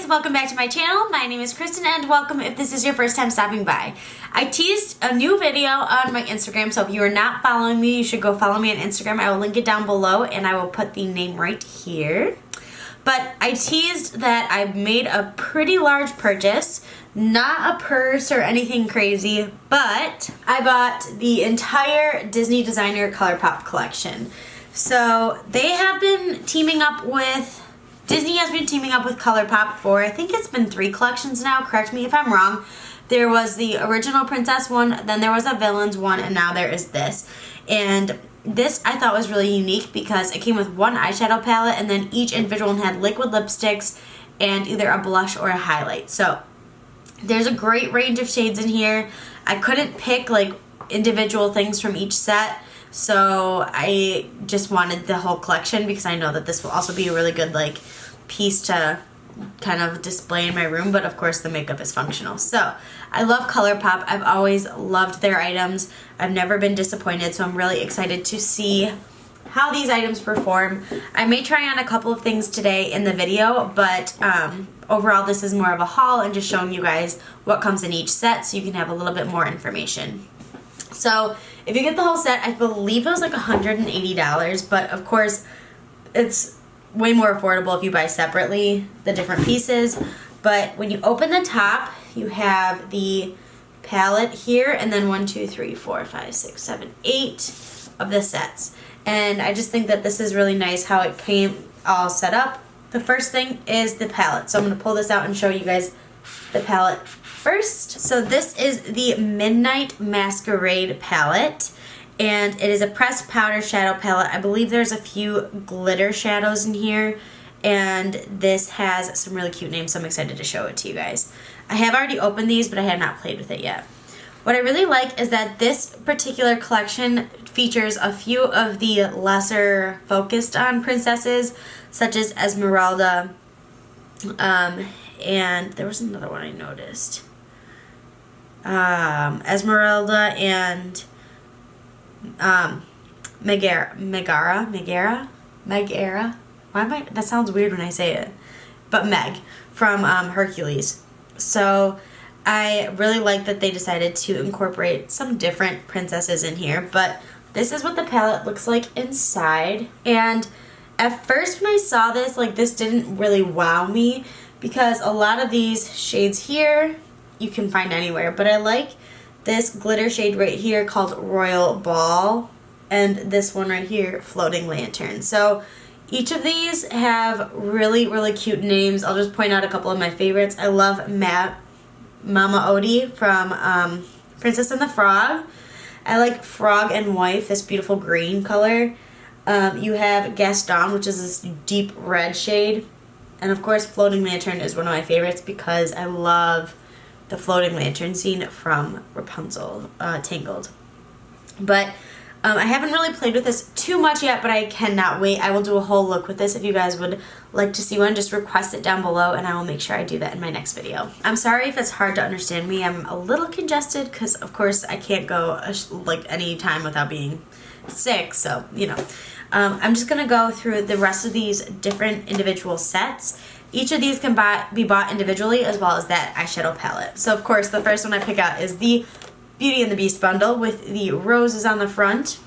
guys, welcome back to my channel. My name is Kristen and welcome if this is your first time stopping by. I teased a new video on my Instagram, so if you are not following me, you should go follow me on Instagram. I will link it down below and I will put the name right here. But I teased that I made a pretty large purchase, not a purse or anything crazy, but I bought the entire Disney Designer Colourpop collection. So they have been teaming up with Disney has been teaming up with Colourpop for, I think it's been 3 collections now, correct me if I'm wrong. There was the original princess one, then there was a villains one, and now there is this. And this I thought was really unique because it came with one eyeshadow palette and then each individual one had liquid lipsticks and either a blush or a highlight. So there's a great range of shades in here. I couldn't pick like individual things from each set. So I just wanted the whole collection because I know that this will also be a really good like piece to kind of display in my room, but of course the makeup is functional. So I love Colourpop. I've always loved their items. I've never been disappointed, so I'm really excited to see how these items perform. I may try on a couple of things today in the video, but overall this is more of a haul and just showing you guys what comes in each set so you can have a little bit more information. So if you get the whole set, I believe it was like $180, but of course it's way more affordable if you buy separately the different pieces. But when you open the top, you have the palette here, and then 1, 2, 3, 4, 5, 6, 7, 8 of the sets. And I just think that this is really nice how it came all set up. The first thing is the palette. So I'm going to pull this out and show you guys the palette first. So this is the Midnight Masquerade Palette, and it is a pressed powder shadow palette. I believe there's a few glitter shadows in here, and this has some really cute names, so I'm excited to show it to you guys. I have already opened these, but I have not played with it yet. What I really like is that this particular collection features a few of the lesser focused on princesses, such as Esmeralda, and there was another one I noticed. Esmeralda and Megara. Why am I? That sounds weird when I say it. But Meg from Hercules. So I really like that they decided to incorporate some different princesses in here. But this is what the palette looks like inside. And at first when I saw this, like this didn't really wow me because a lot of these shades here you can find anywhere, but I like this glitter shade right here called Royal Ball, and this one right here, Floating Lantern. So each of these have really, really cute names. I'll just point out a couple of my favorites. I love Mama Odie from Princess and the Frog. I like Frog and Wife, this beautiful green color. You have Gaston, which is this deep red shade. And of course, Floating Lantern is one of my favorites because I love the floating lantern scene from Rapunzel, Tangled. But I haven't really played with this too much yet, but I cannot wait. I will do a whole look with this. If you guys would like to see one, just request it down below and I will make sure I do that in my next video. I'm sorry if it's hard to understand me. I'm a little congested because of course I can't go like any time without being sick, so you know. I'm just gonna go through the rest of these different individual sets. Each of these can be bought individually as well as that eyeshadow palette. So of course the first one I pick out is the Beauty and the Beast bundle with the roses on the front.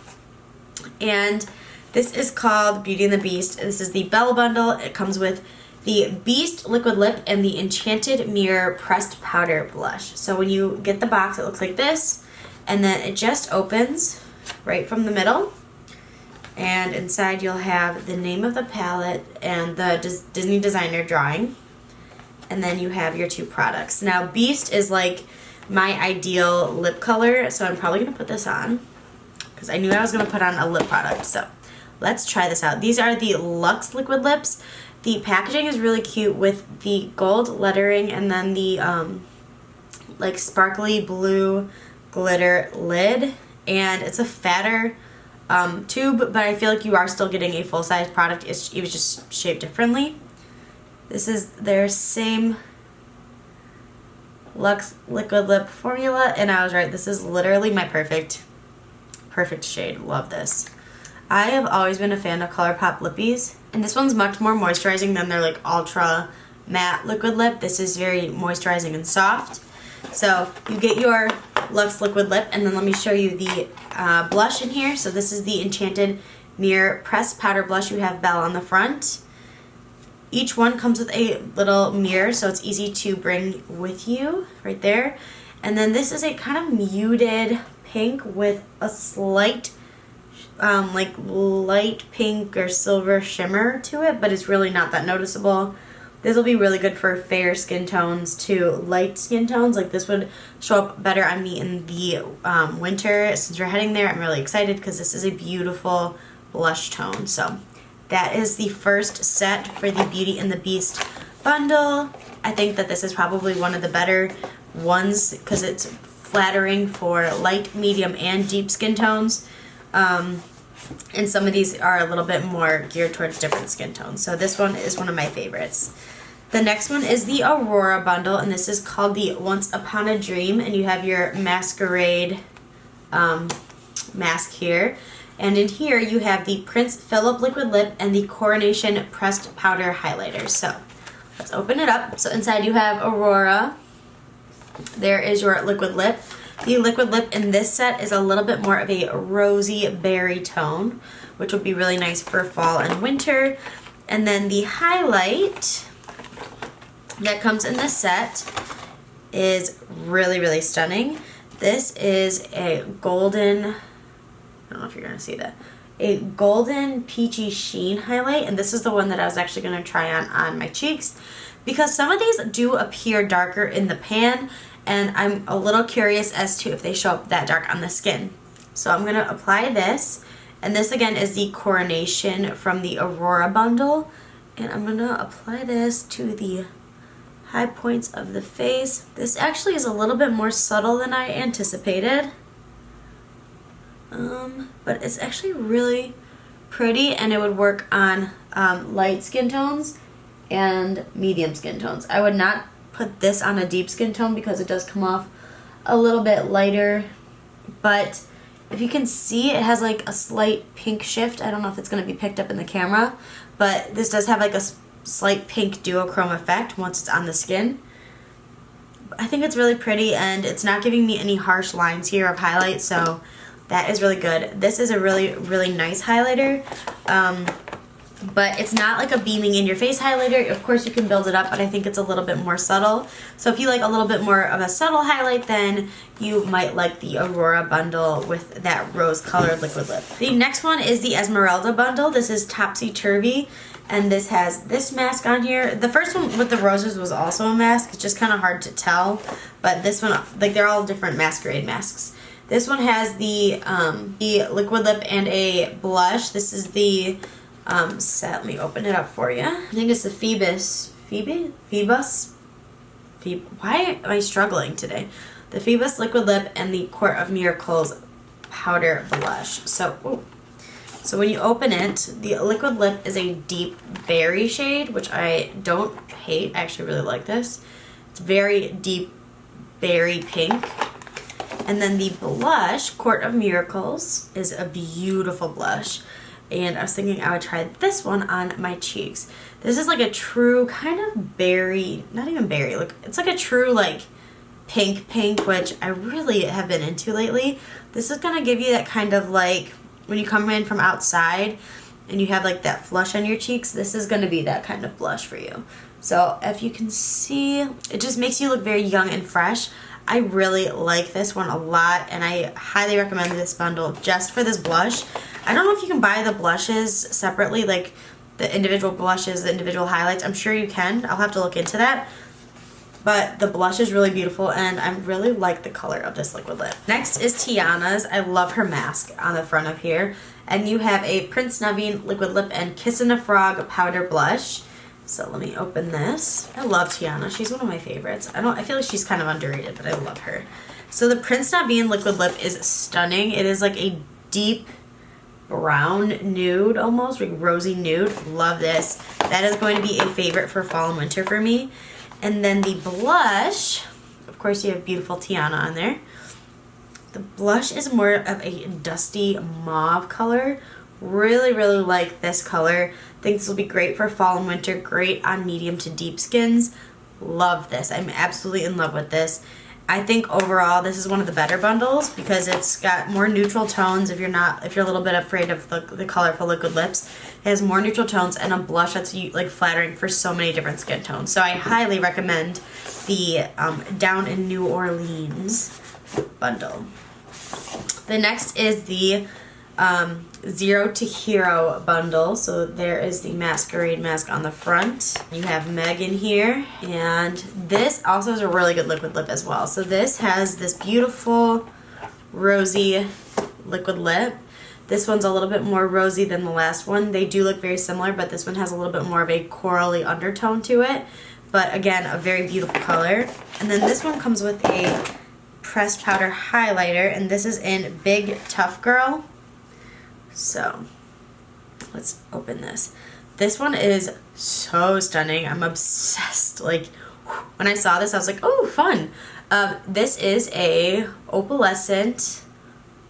And this is called Beauty and the Beast. This is the Belle bundle. It comes with the Beast liquid lip and the Enchanted Mirror pressed powder blush. So when you get the box it looks like this, and then it just opens right from the middle. And inside you'll have the name of the palette and the Disney designer drawing. And then you have your 2 products. Now Beast is like my ideal lip color, so I'm probably going to put this on because I knew I was going to put on a lip product. So let's try this out. These are the Luxe liquid lips. The packaging is really cute with the gold lettering and then the like sparkly blue glitter lid. And it's a fatter tube, but I feel like you are still getting a full-size product. It was just shaped differently. This is their same Luxe liquid lip formula, and I was right. This is literally my perfect shade. Love this. I have always been a fan of Colourpop lippies, and this one's much more moisturizing than their like ultra matte liquid lip. This is very moisturizing and soft. So you get your Luxe liquid lip, and then let me show you the blush in here. So this is the Enchanted Mirror Pressed Powder Blush. You have Belle on the front. Each one comes with a little mirror, so it's easy to bring with you right there. And then this is a kind of muted pink with a slight like light pink or silver shimmer to it, but it's really not that noticeable. This will be really good for fair skin tones to light skin tones. Like this would show up better on me in the winter. Since we're heading there, I'm really excited because this is a beautiful blush tone. So that is the first set for the Beauty and the Beast bundle. I think that this is probably one of the better ones because it's flattering for light, medium, and deep skin tones. And some of these are a little bit more geared towards different skin tones. So this one is one of my favorites. The next one is the Aurora bundle, and this is called the Once Upon a Dream, and you have your Masquerade mask here. And in here you have the Prince Philip liquid lip and the Coronation pressed powder highlighter. So let's open it up. So inside you have Aurora. There is your liquid lip. The liquid lip in this set is a little bit more of a rosy berry tone, which will be really nice for fall and winter. And then the highlight that comes in this set is really, really stunning. This is a golden, I don't know if you're going to see that, a golden peachy sheen highlight, and this is the one that I was actually going to try on my cheeks because some of these do appear darker in the pan, and I'm a little curious as to if they show up that dark on the skin. So I'm going to apply this, and this again is the Coronation from the Aurora bundle, and I'm going to apply this to the high points of the face. This actually is a little bit more subtle than I anticipated, but it's actually really pretty, and it would work on light skin tones and medium skin tones. I would not put this on a deep skin tone because it does come off a little bit lighter, but if you can see, it has like a slight pink shift. I don't know if it's going to be picked up in the camera, but this does have like a slight pink duochrome effect once it's on the skin. I think it's really pretty, and it's not giving me any harsh lines here of highlight, so that is really good. This is a really, really nice highlighter. But it's not like a beaming in your face highlighter. Of course you can build it up, but I think it's a little bit more subtle. So if you like a little bit more of a subtle highlight, then you might like the Aurora bundle with that rose colored liquid lip. The next one is the Esmeralda bundle. This is Topsy Turvy, and this has this mask on here. The first one with the roses was also a mask. It's just kind of hard to tell, but this one, like, they're all different masquerade masks. This one has the liquid lip and a blush. This is the set. Let me open it up for you. I think it's the why am I struggling today? The Phoebus liquid lip and the Court of Miracles powder blush. So when you open it, the liquid lip is a deep berry shade, which I don't hate. I actually really like this. It's very deep berry pink. And then the blush, Court of Miracles, is a beautiful blush. And I was thinking I would try this one on my cheeks. This is like a true kind of berry, not even berry, like it's like a true like pink, which I really have been into lately. This is gonna give you that kind of like, when you come in from outside and you have like that flush on your cheeks, this is gonna be that kind of blush for you. So if you can see, it just makes you look very young and fresh. I really like this one a lot, and I highly recommend this bundle just for this blush. I don't know if you can buy the blushes separately, like the individual blushes, the individual highlights. I'm sure you can. I'll have to look into that. But the blush is really beautiful, and I really like the color of this liquid lip. Next is Tiana's. I love her mask on the front of here. And you have a Prince Naveen liquid lip and Kissin' a Frog powder blush. So let me open this. I love Tiana. She's one of my favorites. I feel like she's kind of underrated, but I love her. So the Prince Naveen liquid lip is stunning. It is like a deep brown nude, almost like rosy nude. Love this. That is going to be a favorite for fall and winter for me. And then the blush, of course you have beautiful Tiana on there. The blush is more of a dusty mauve color Really, really like this color. Think this will be great for fall and winter, great on medium to deep skins. Love this. I'm absolutely in love with this. I think overall this is one of the better bundles because it's got more neutral tones if you're a little bit afraid of the colorful liquid lips. It has more neutral tones and a blush that's like flattering for so many different skin tones. So I highly recommend the Down in New Orleans bundle. The next is the Zero to Hero bundle. So there is the Masquerade mask on the front. You have Meg in here, and this also is a really good liquid lip as well. So this has this beautiful rosy liquid lip. This one's a little bit more rosy than the last one. They do look very similar, but this one has a little bit more of a corally undertone to it. But again, a very beautiful color. And then this one comes with a pressed powder highlighter, and this is in Big Tough Girl. So let's open this. This one is so stunning. I'm obsessed. Like, when I saw this, I was like, oh, fun. This is a opalescent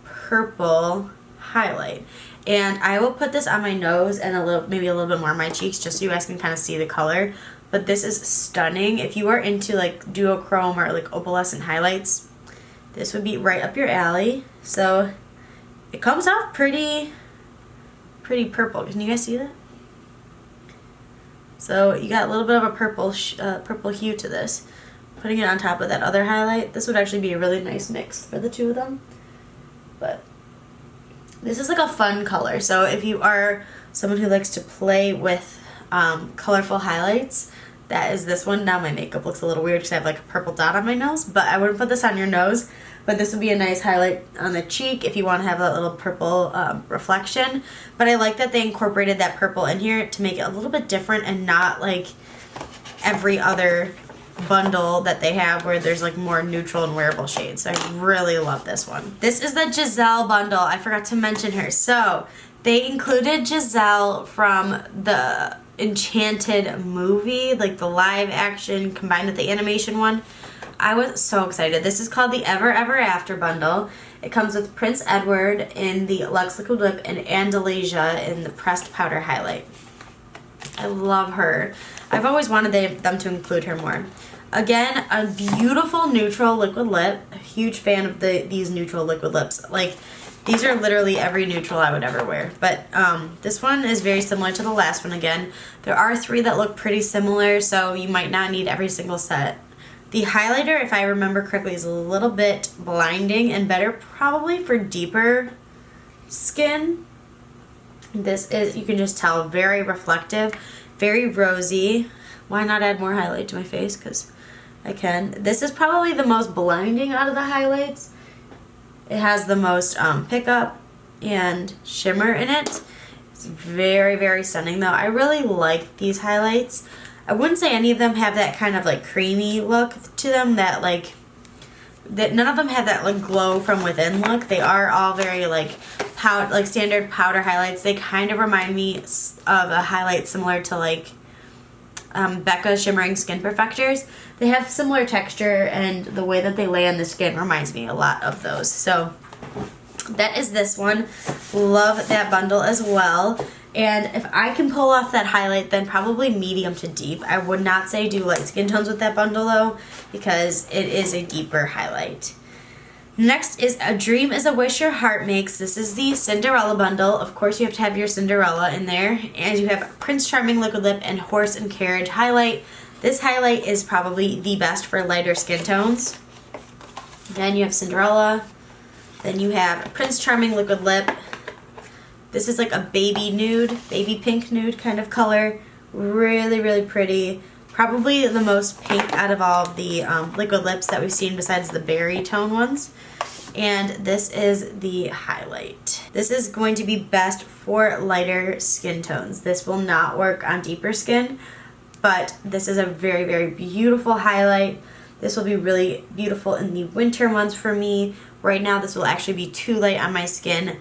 purple highlight. And I will put this on my nose and maybe a little bit more on my cheeks just so you guys can kind of see the color. But this is stunning. If you are into like duochrome or like opalescent highlights, this would be right up your alley. So it comes off pretty purple. Can you guys see that? So you got a little bit of a purple hue to this. Putting it on top of that other highlight, this would actually be a really nice mix for the two of them. But this is like a fun color. So if you are someone who likes to play with colorful highlights, that is this one. Now my makeup looks a little weird because I have like a purple dot on my nose, but I wouldn't put this on your nose. But this would be a nice highlight on the cheek if you want to have that little purple reflection. But I like that they incorporated that purple in here to make it a little bit different and not like every other bundle that they have where there's like more neutral and wearable shades. So I really love this one. This is the Giselle bundle. I forgot to mention her. So they included Giselle from the Enchanted movie, like the live action combined with the animation one. I was so excited. This is called the Ever Ever After bundle. It comes with Prince Edward in the Luxe Liquid Lip and Andalasia in the pressed powder highlight. I love her. I've always wanted them to include her more. Again, a beautiful neutral liquid lip. A huge fan of these neutral liquid lips. Like, these are literally every neutral I would ever wear. But this one is very similar to the last one again. There are 3 that look pretty similar, so you might not need every single set. The highlighter, if I remember correctly, is a little bit blinding and better probably for deeper skin. This is, you can just tell, very reflective, very rosy. Why not add more highlight to my face? Because I can. This is probably the most blinding out of the highlights. It has the most pickup and shimmer in it. It's very, very stunning though. I really like these highlights. I wouldn't say any of them have that kind of like creamy look to them, that none of them have that like glow from within look. They are all very like standard powder highlights. They kind of remind me of a highlight similar to like Becca's Shimmering Skin Perfectors. They have similar texture, and the way that they lay on the skin reminds me a lot of those. So that is this one. Love that bundle as well. And if I can pull off that highlight, then probably medium to deep. I would not say do light skin tones with that bundle though, because it is a deeper highlight. Next is A Dream is a Wish Your Heart Makes. This is the Cinderella bundle. Of course, you have to have your Cinderella in there. And you have Prince Charming Liquid Lip and Horse and Carriage highlight. This highlight is probably the best for lighter skin tones. Then you have Cinderella. Then you have Prince Charming Liquid Lip. This is like a baby nude, baby pink nude kind of color. Really, really pretty. Probably the most pink out of all of the liquid lips that we've seen besides the berry tone ones. And this is the highlight. This is going to be best for lighter skin tones. This will not work on deeper skin, but this is a very, very beautiful highlight. This will be really beautiful in the winter months for me. Right now, this will actually be too light on my skin,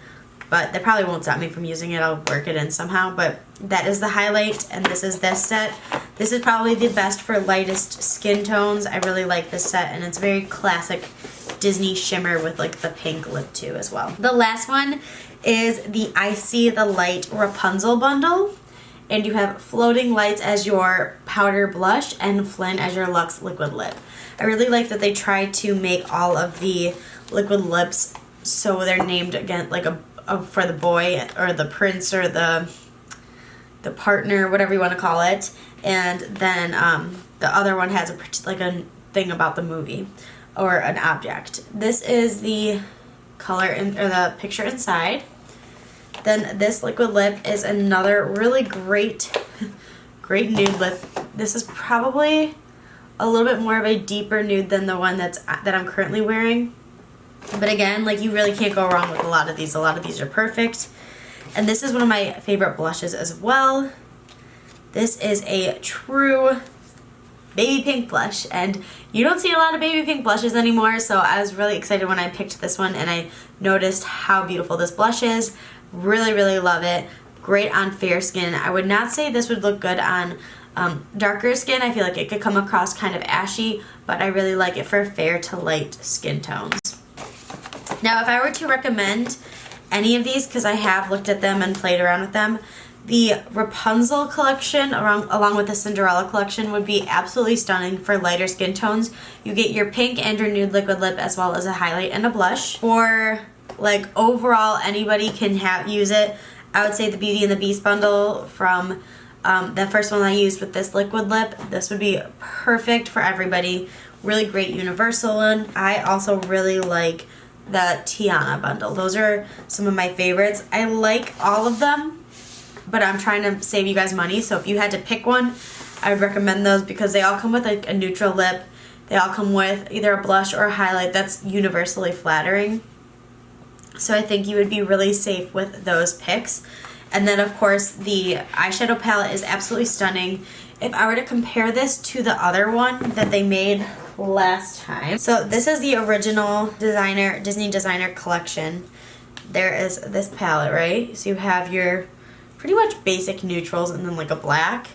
but that probably won't stop me from using it. I'll work it in somehow, but that is the highlight, and this is this set. This is probably the best for lightest skin tones. I really like this set, and it's very classic Disney shimmer with like the pink lip too as well. The last one is the I See the Light Rapunzel bundle. And you have Floating Lights as your powder blush and Flynn as your Luxe liquid lip. I really like that they tried to make all of the liquid lips so they're named again like a for the boy or the prince or the partner, whatever you want to call it. And then the other one has a thing about the movie or an object. This is the color or the picture inside. Then this liquid lip is another really great nude lip. This is probably a little bit more of a deeper nude than the one that I'm currently wearing. But again, like, you really can't go wrong with a lot of these. A lot of these are perfect. And this is one of my favorite blushes as well. This is a true baby pink blush, and you don't see a lot of baby pink blushes anymore, so I was really excited when I picked this one and I noticed how beautiful this blush is. Really, really love it. Great on fair skin. I would not say this would look good on darker skin. I feel like it could come across kind of ashy, but I really like it for fair to light skin tones. Now, if I were to recommend any of these, because I have looked at them and played around with them, the Rapunzel collection along with the Cinderella collection would be absolutely stunning for lighter skin tones. You get your pink and your nude liquid lip as well as a highlight and a blush. For like overall, anybody can use it. I would say the Beauty and the Beast bundle from the first one I used with this liquid lip. This would be perfect for everybody. Really great universal one. I also really like the Tiana bundle. Those are some of my favorites. I like all of them, but I'm trying to save you guys money, so if you had to pick one, I would recommend those because they all come with like a neutral lip. They all come with either a blush or a highlight that's universally flattering. So I think you would be really safe with those picks. And then of course the eyeshadow palette is absolutely stunning. If I were to compare this to the other one that they made last time. So this is the original Disney designer collection. There is this palette, right? So you have your pretty much basic neutrals and then like a black.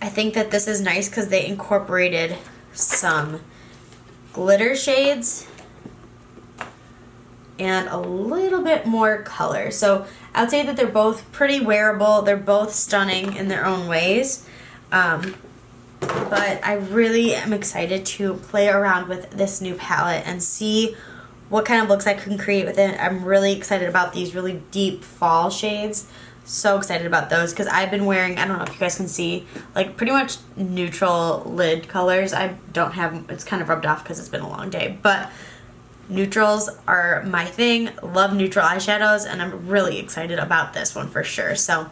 I think that this is nice because they incorporated some glitter shades and a little bit more color. So I would say that they're both pretty wearable. They're both stunning in their own ways. But I really am excited to play around with this new palette and see what kind of looks I can create with it. I'm really excited about these really deep fall shades. So excited about those because I've been wearing, I don't know if you guys can see, like pretty much neutral lid colors. I don't have, it's kind of rubbed off because it's been a long day, but neutrals are my thing. Love neutral eyeshadows, and I'm really excited about this one for sure. So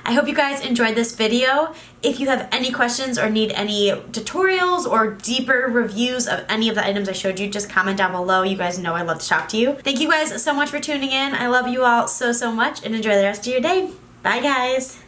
I hope you guys enjoyed this video. If you have any questions or need any tutorials or deeper reviews of any of the items I showed you, just comment down below. You guys know I love to talk to you. Thank you guys so much for tuning in. I love you all so, so much, and enjoy the rest of your day. Bye, guys.